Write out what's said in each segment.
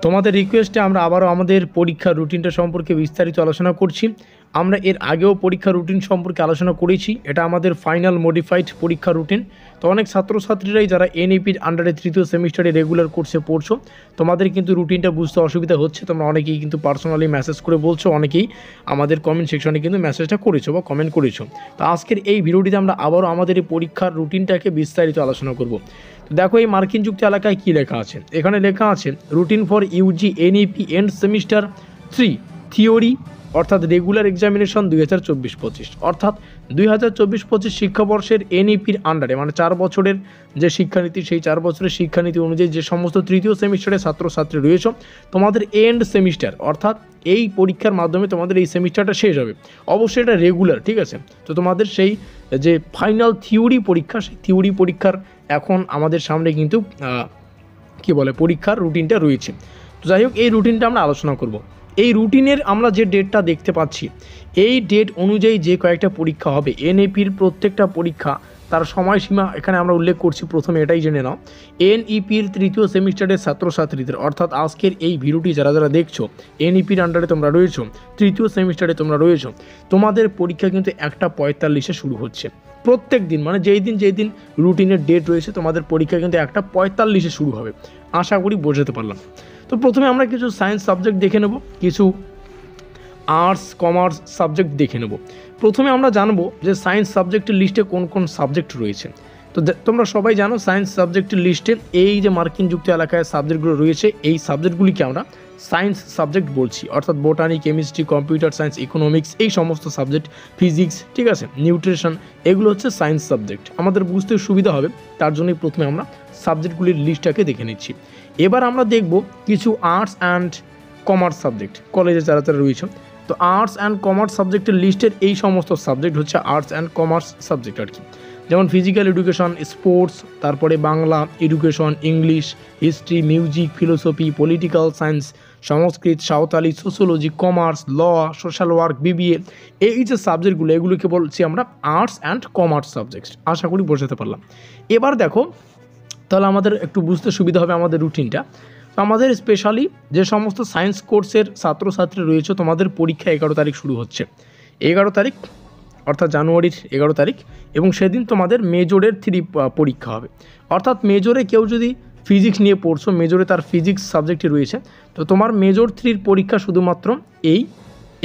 তোমাদের রিকোয়েস্টে আমরা আবারও আমাদের পরীক্ষার রুটিনটা সম্পর্কে বিস্তারিত আলোচনা করছি। আমরা এর আগেও পরীক্ষার রুটিন সম্পর্কে আলোচনা করেছি। এটা আমাদের ফাইনাল মডিফাইড পরীক্ষার রুটিন। তো অনেক ছাত্রছাত্রীরাই যারা এনইপির আন্ডারে তৃতীয় সেমিস্টারে রেগুলার কোর্সে পড়ছো, তোমাদের কিন্তু রুটিনটা বুঝতে অসুবিধা হচ্ছে। তোমরা অনেকেই কিন্তু পার্সোনালি মেসেজ করে বলছো, অনেকেই আমাদের কমেন্ট সেকশনে কিন্তু মেসেজটা করেছো বা কমেন্ট করেছো। তো আজকের এই ভিডিওটিতে আমরা আবারও আমাদের এই পরীক্ষার রুটিনটাকে বিস্তারিত আলোচনা করব। তো দেখো এই মার্কিন যুক্ত এলাকায় কী লেখা আছে। এখানে লেখা আছে routine for UG NEP and semester 3 theory অর্থাৎ রেগুলার এক্সামিনেশন 2024-25 অর্থাৎ 2024-25 শিক্ষাবর্ষের এনইপির আন্ডারে মানে 4 বছরের যে শিক্ষানীতি, সেই 4 বছরের শিক্ষানীতি অনুযায়ী যে সমস্ত তৃতীয় সেমিস্টারে ছাত্রছাত্রী রয়েছে, তোমাদের এন্ড সেমিস্টার অর্থাৎ এই পরীক্ষার মাধ্যমে তোমাদের এই সেমিস্টারটা শেষ হবে। অবশ্যই এটা রেগুলার, ঠিক আছে। তো তোমাদের সেই যে ফাইনাল থিওরি পরীক্ষা, সেই থিওরি পরীক্ষার এখন আমাদের সামনে কিন্তু পরীক্ষার রুটিনটা রয়েছে। তো যাই হোক, এই রুটিনটা আমরা আলোচনা করব। এই রুটিনের আমরা যে ডেটটা দেখতে পাচ্ছি, এই ডেট অনুযায়ী যে কয়েকটা পরীক্ষা হবে, এনইপির প্রত্যেকটা পরীক্ষা তার সময়সীমা এখানে আমরা উল্লেখ করছি। প্রথমে এটাই জেনে নাও, এনইপির তৃতীয় সেমিস্টারের ছাত্রছাত্রীদের অর্থাৎ আজকের এই ভিডিওটি যারা যারা দেখছো, এনইপির আন্ডারে তোমরা রয়েছো, তৃতীয় সেমিস্টারে তোমরা রয়েছো, তোমাদের পরীক্ষা কিন্তু 1:45-এ শুরু হচ্ছে। প্রত্যেক দিন মানে যেই দিন রুটিনের ডেট রয়েছে, তোমাদের পরীক্ষা কিন্তু 1:45-এ শুরু হবে। আশা করি বোঝাতে পারলাম। তো প্রথমে আমরা কিছু সায়েন্স সাবজেক্ট দেখে নেব, কিছু আর্টস কমার্স সাবজেক্ট দেখে নেব। প্রথমে আমরা জানবো যে সায়েন্স সাবজেক্টের লিস্টে কোন কোন সাবজেক্ট রয়েছে। তো তোমরা সবাই জানো সায়েন্স সাবজেক্টের লিস্টে এই যে মার্কিন যুক্ত এলাকায় সাবজেক্টগুলো রয়েছে, এই সাবজেক্টগুলিকে আমরা সায়েন্স সাবজেক্ট বলছি। অর্থাৎ botany, chemistry, computer science, economics, এই সমস্ত সাবজেক্ট, ফিজিক্স, ঠিক আছে, নিউট্রিশন, এগুলো হচ্ছে সায়েন্স সাবজেক্ট। আমাদের বুঝতে সুবিধা হবে, তার জন্যই প্রথমে আমরা সাবজেক্টগুলির লিস্টটাকে দেখে নিচ্ছি। এবার আমরা দেখব কিছু আর্টস অ্যান্ড কমার্স সাবজেক্ট, কলেজে যারা যারা রয়েছে। তো আর্টস অ্যান্ড কমার্স সাবজেক্টের লিস্টের এই সমস্ত সাবজেক্ট হচ্ছে আর্টস অ্যান্ড কমার্স সাবজেক্ট আর কি। যেমন ফিজিক্যাল এডুকেশন, স্পোর্টস, তারপরে Bangla, education, English, history, music, philosophy, political science, Sanskrit, Santali, sociology, commerce, law, social work, BBA, এই যে সাবজেক্টগুলো, এগুলোকে বলছি আমরা আর্টস অ্যান্ড কমার্স সাবজেক্ট। আশা করি বোঝাতে পারলাম। এবার দেখো, তাহলে আমাদের একটু বুঝতে সুবিধা হবে আমাদের রুটিনটা। তো আমাদের স্পেশালি যে সমস্ত সায়েন্স কোর্সের ছাত্রছাত্রী রয়েছে, তোমাদের পরীক্ষা 11 তারিখ শুরু হচ্ছে। 11 তারিখ অর্থাৎ জানুয়ারির 11 তারিখ, এবং সেদিন তোমাদের মেজরের 3 পরীক্ষা হবে। অর্থাৎ মেজরে কেউ যদি ফিজিক্স নিয়ে পড়ছো, মেজরে তার ফিজিক্স সাবজেক্টই রয়েছে, তো তোমার মেজর 3 পরীক্ষা শুধুমাত্র এই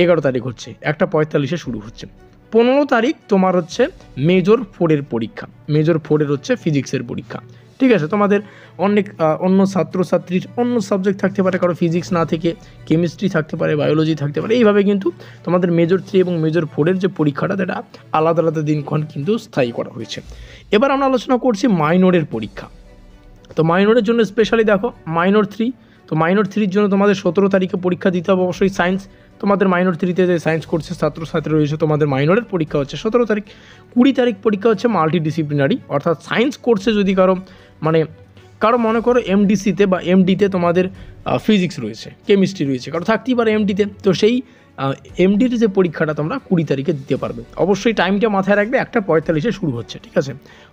11 তারিখ হচ্ছে, 1:45-এ শুরু হচ্ছে। 15 তারিখ তোমার হচ্ছে মেজর 4-এর পরীক্ষা, মেজর 4-এর হচ্ছে ফিজিক্সের পরীক্ষা, ঠিক আছে। তোমাদের অনেক অন্য ছাত্রছাত্রীর অন্য সাবজেক্ট থাকতে পারে, কারো ফিজিক্স না থেকে কেমিস্ট্রি থাকতে পারে, বায়োলজি থাকতে পারে, এইভাবে কিন্তু তোমাদের মেজর 3 এবং মেজর 4-এর যে পরীক্ষাটা, সেটা আলাদা আলাদা দিনক্ষণ কিন্তু স্থায়ী করা হয়েছে। এবার আমরা আলোচনা করছি মাইনরের পরীক্ষা। তো মাইনরের জন্য স্পেশালি দেখো মাইনর 3, তো মাইনর 3-র জন্য তোমাদের 17 তারিখে পরীক্ষা দিতে হবে অবশ্যই সায়েন্স। তোমাদের মাইনর 3-তে যে সায়েন্স কোর্সের ছাত্রছাত্রী রয়েছে, তোমাদের মাইনরের পরীক্ষা হচ্ছে 17 তারিখ। 20 তারিখ পরীক্ষা হচ্ছে মাল্টিডিসিপ্লিনারি, অর্থাৎ সায়েন্স কোর্সে যদি কারো মনে করো এমডিসিতে বা এমডিতে তোমাদের ফিজিক্স রয়েছে, কেমিস্ট্রি রয়েছে, কারো থাকতেই পারে এমডিতে, তো সেই এমডির যে পরীক্ষাটা তোমরা 20 তারিখে দিতে পারবে। অবশ্যই টাইমটা মাথায় রাখবে, 1:45-এ শুরু হচ্ছে, ঠিক আছে।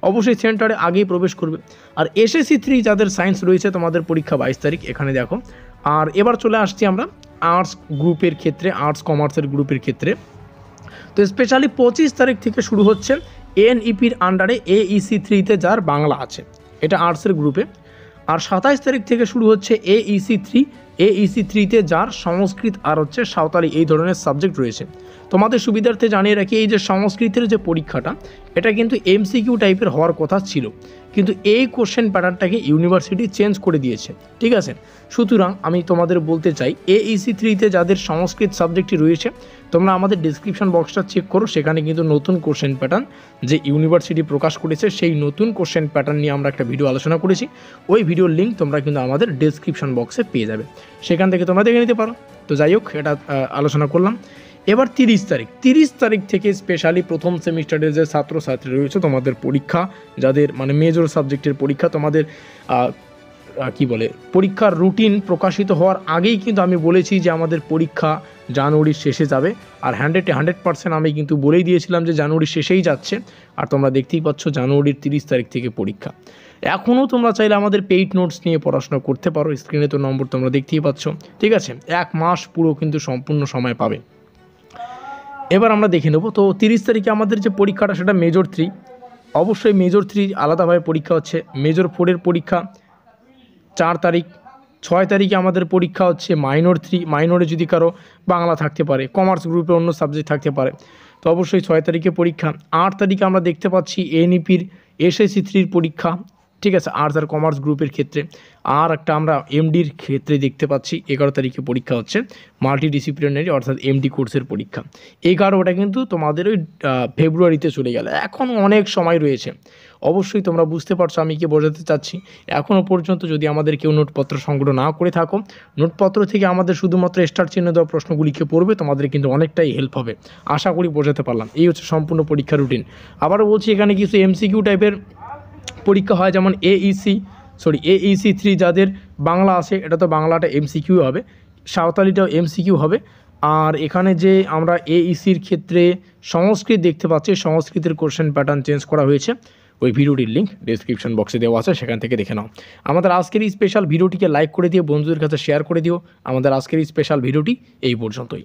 অবশ্যই সেন্টারে আগেই প্রবেশ করবে। আর এসএসসি 3 যাদের সায়েন্স রয়েছে, তোমাদের পরীক্ষা 22 তারিখ, এখানে দেখো। আর এবার চলে আসছি আমরা আর্টস গ্রুপের ক্ষেত্রে, আর্টস কমার্সের গ্রুপের ক্ষেত্রে। তো স্পেশালি 25 তারিখ থেকে শুরু হচ্ছে এনইপির আন্ডারে এইসি 3-তে যার বাংলা আছে, এটা আর্টসের গ্রুপে। আর 27 তারিখ থেকে শুরু হচ্ছে এইসি 3-তে যার সংস্কৃত আর হচ্ছে সাঁওতালি, এই ধরনের সাবজেক্ট রয়েছে। তোমাদের সুবিধার্থে জানিয়ে রাখি, এই যে সংস্কৃতের যে পরীক্ষাটা, এটা কিন্তু এমসিকিউ টাইপের হওয়ার কথা ছিল, কিন্তু এই কোশ্চেন প্যাটার্নটাকে ইউনিভার্সিটি চেঞ্জ করে দিয়েছে, ঠিক আছে। সুতরাং আমি তোমাদের বলতে চাই, এইসি 3-তে যাদের সংস্কৃত সাবজেক্টটি রয়েছে, তোমরা আমাদের ডিসক্রিপশন বক্সটা চেক করো, সেখানে কিন্তু নতুন কোশ্চেন প্যাটার্ন যে ইউনিভার্সিটি প্রকাশ করেছে, সেই নতুন কোশ্চেন প্যাটার্ন নিয়ে আমরা একটা ভিডিও আলোচনা করেছি। ওই ভিডিওর লিঙ্ক তোমরা কিন্তু আমাদের ডিসক্রিপশন বক্সে পেয়ে যাবে, সেখান থেকে তোমরা দেখে নিতে পারো। তো যাই হোক, এটা আলোচনা করলাম। এবার 30 তারিখ থেকে স্পেশালি প্রথম সেমিস্টারের যে ছাত্রছাত্রী রয়েছে, তোমাদের পরীক্ষা, যাদের মেজর সাবজেক্টের পরীক্ষা, তোমাদের পরীক্ষার রুটিন প্রকাশিত হওয়ার আগেই কিন্তু আমি বলেছি যে আমাদের পরীক্ষা জানুয়ারির শেষে যাবে। আর 100% আমি কিন্তু বলেই দিয়েছিলাম যে জানুয়ারির শেষেই যাচ্ছে। আর তোমরা দেখতেই পাচ্ছ জানুয়ারির 30 তারিখ থেকে পরীক্ষা। এখনও তোমরা চাইলে আমাদের পেইড নোটস নিয়ে পড়াশোনা করতে পারো, স্ক্রিনে তো নম্বর তোমরা দেখতেই পাচ্ছ, ঠিক আছে। 1 মাস পুরো কিন্তু সম্পূর্ণ সময় পাবে। এবার আমরা দেখে নেব, তো 30 তারিখে আমাদের যে পরীক্ষাটা সেটা মেজর 3, অবশ্যই মেজর 3 আলাদাভাবে পরীক্ষা হচ্ছে। মেজর 4-এর পরীক্ষা 4 তারিখ। 6 তারিখে আমাদের পরীক্ষা হচ্ছে মাইনর 3, মাইনরে যদি কারো বাংলা থাকতে পারে, কমার্স গ্রুপে অন্য সাবজেক্ট থাকতে পারে, তো অবশ্যই 6 তারিখে পরীক্ষা। 8 তারিখে আমরা দেখতে পাচ্ছি এনইপির SSC 3-র পরীক্ষা, ঠিক আছে, আর্টস আর কমার্স গ্রুপের ক্ষেত্রে। আর একটা আমরা এমডির ক্ষেত্রে দেখতে পাচ্ছি 11 তারিখে পরীক্ষা হচ্ছে মাল্টিডিসিপ্লিনারি অর্থাৎ এমডি কোর্সের পরীক্ষা। 11টা কিন্তু তোমাদের ওই ফেব্রুয়ারিতে চলে গেল, এখন অনেক সময় রয়েছে। অবশ্যই তোমরা বুঝতে পারছো আমি কি বোঝাতে চাচ্ছি। এখনও পর্যন্ত যদি আমাদের কেউ নোটপত্র সংগ্রহ না করে থাকো, নোটপত্র থেকে আমাদের শুধুমাত্র স্টার চিহ্ন দেওয়া প্রশ্নগুলিকে পড়বে, তোমাদের কিন্তু অনেকটাই হেল্প হবে। আশা করি বোঝাতে পারলাম। এই হচ্ছে সম্পূর্ণ পরীক্ষা রুটিন। আবারও বলছি, এখানে কিছু এমসিকিউ টাইপের পরীক্ষা হয়, যেমন AEC 3 যাদের বাংলা আছে, এটা তো বাংলাটা এমসিকিউ হবে, সাঁওতালিটাও এমসিকিউ হবে। আর এখানে যে আমরা AECর ক্ষেত্রে সংস্কৃত দেখতে পাচ্ছি, সংস্কৃতের কোশ্চেন প্যাটার্ন চেঞ্জ করা হয়েছে। ওই ভিডিওটির লিঙ্ক ডেসক্রিপশন বক্সে দেওয়া আছে, সেখান থেকে দেখে নাও। আমাদের আজকের এই স্পেশাল ভিডিওটিকে লাইক করে দিও, বন্ধুদের কাছে শেয়ার করে দিও। আমাদের আজকের এই স্পেশাল ভিডিওটি এই পর্যন্তই।